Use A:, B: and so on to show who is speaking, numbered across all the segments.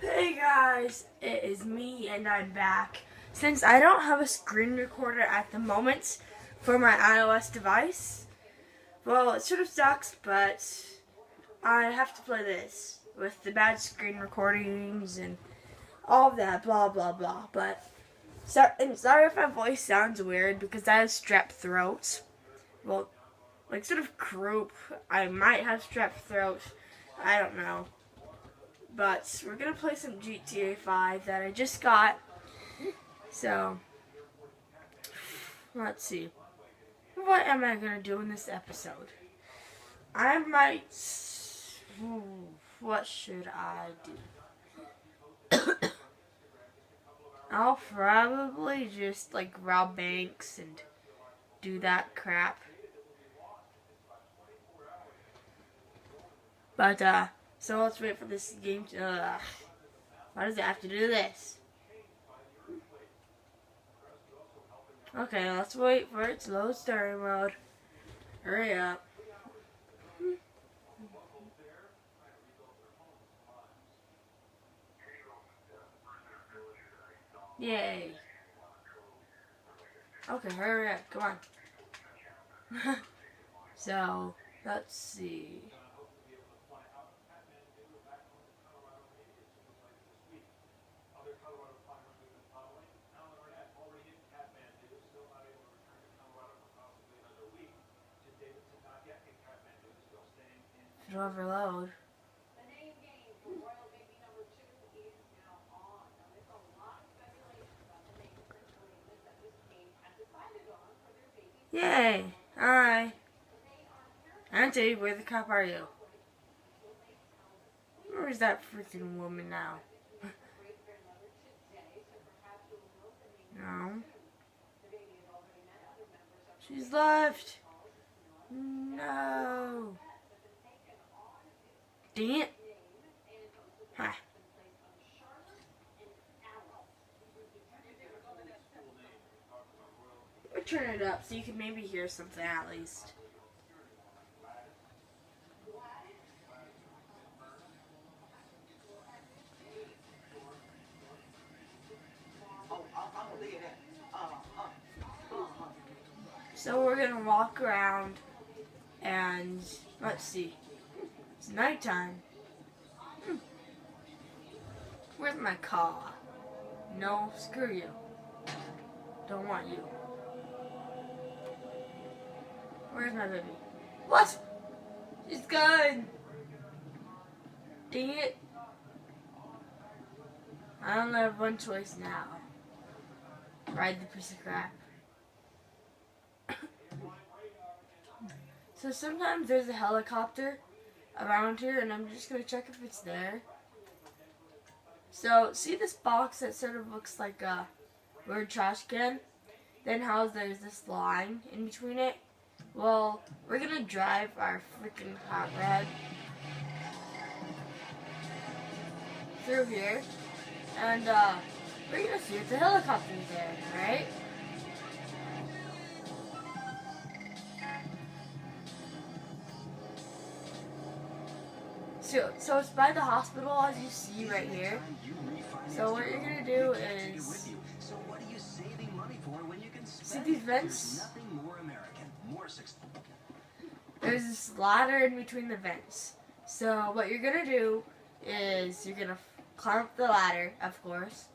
A: Hey guys, it is me and I'm back. Since I don't have a screen recorder at the moment for my iOS device, well, it sort of sucks, but I have to play this with the bad screen recordings and all of that, blah blah blah. But I'm sorry if my voice sounds weird because I have strep throat. Well, like sort of croup. I might have strep throat. I don't know. But we're gonna play some GTA5 that I just got. So, let's see. What am I gonna do in this episode? I might. What should I do? I'll probably just like rob banks and do that crap. But, so let's wait for this game to. Why does it have to do this? Okay, let's wait for its low story mode. Hurry up. Yay. Okay, hurry up. Come on. So, let's see. It'll overload. Yay! Hi. Auntie, where the cop are you? Where is that freaking woman now? No. She's left. No. Dang it. Ha. We'll turn it up so you can maybe hear something at least. So we're gonna walk around and let's see. It's nighttime. Where's my car? No, screw you. Don't want you. Where's my baby? What? She's gone. Dang it. I only have one choice now. Ride the piece of crap. So sometimes there's a helicopter around here and I'm just going to check if it's there. So see this box that sort of looks like a weird trash can? Then how there's this line in between it? Well, we're going to drive our freaking hot rod through here and we're going to see if the helicopter's there, right? So it's by the hospital, as you see right here. So what you're gonna do is see these vents. There's this ladder in between the vents. So what you're gonna do is you're gonna climb up the ladder, of course.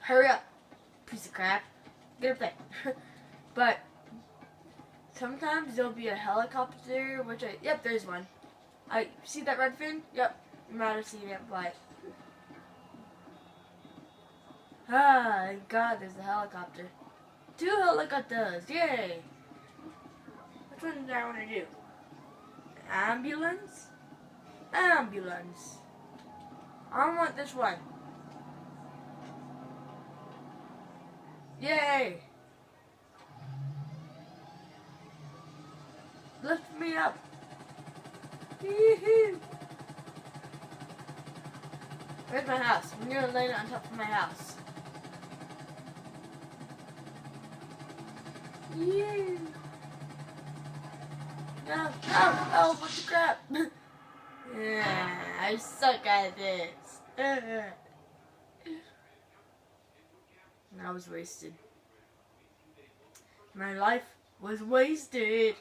A: Hurry up, piece of crap. Get up there. But sometimes there'll be a helicopter, yep, there's one. I see that red fin? Yep, you might have seen it, but thank God there's a helicopter. 2 helicopters, yay! Which one do I want to do? Ambulance? Ambulance. I want this one. Yay! Lift me up. Where's my house? I'm gonna land on top of my house. Yay! No, what the crap? Yeah, I suck at this. And I was wasted. My life was wasted.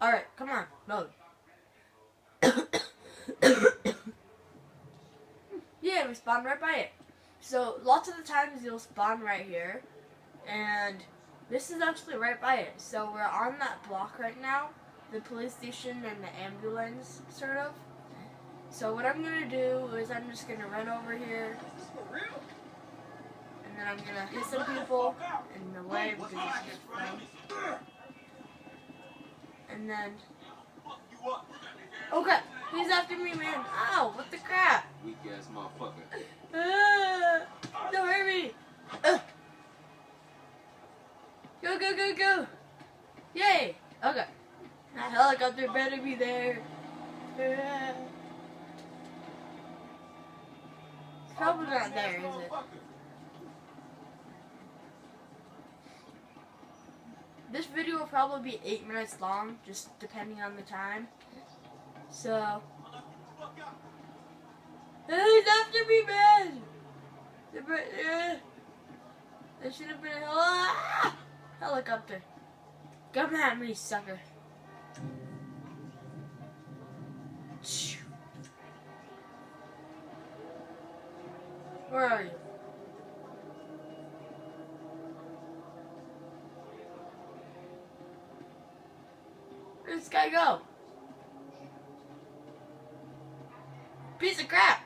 A: Alright, come on, load. Yeah, we spawned right by it. So, lots of the times you'll spawn right here. And this is actually right by it. So, we're on that block right now. The police station and the ambulance, sort of. So, what I'm going to do is I'm just going to run over here. And then I'm going to hit some people in the way because it's just fun. And then... Okay, he's after me, man. Ow, what the crap?
B: Weak ass motherfucker.
A: Don't hurt me. Go, go, go, go. Yay. Okay. That helicopter better be there. It's probably not there, is it? This video will probably be 8 minutes long, just depending on the time. So, he's after me, man. There should have been a helicopter. Come at me, sucker. Where are you? Where'd this guy go? Piece of crap!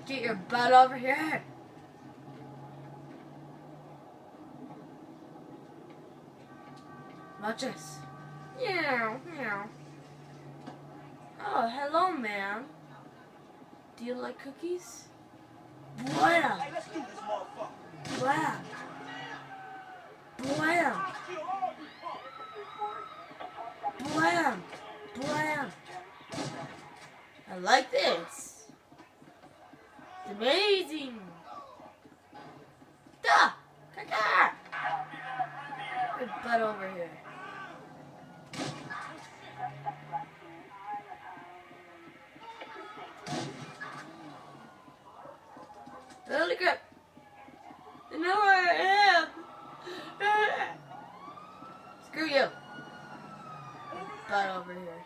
A: Get your butt over here! Watch this. Meow, meow. Oh, hello, man. Do you like cookies? Blam!
C: Hey, let's do this, motherfucker.
A: Blam! Blam! Blam! Blam! I like this. It's amazing. Duh! Caca! Good butt over here. Holy crap! I know where I am. Screw you. Butt over here.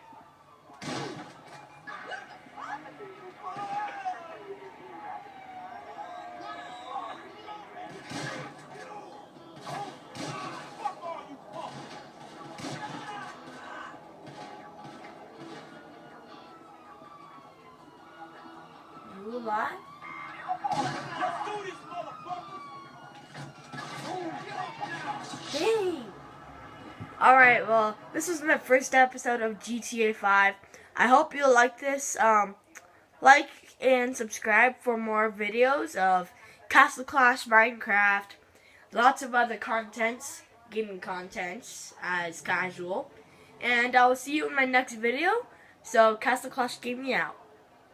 A: You alive? Dang! Alright, well, this was my first episode of GTA 5. I hope you like this. Like and subscribe for more videos of Castle Clash, Minecraft, lots of other contents, gaming contents as casual. And I will see you in my next video. So, Castle Clash Gaming out.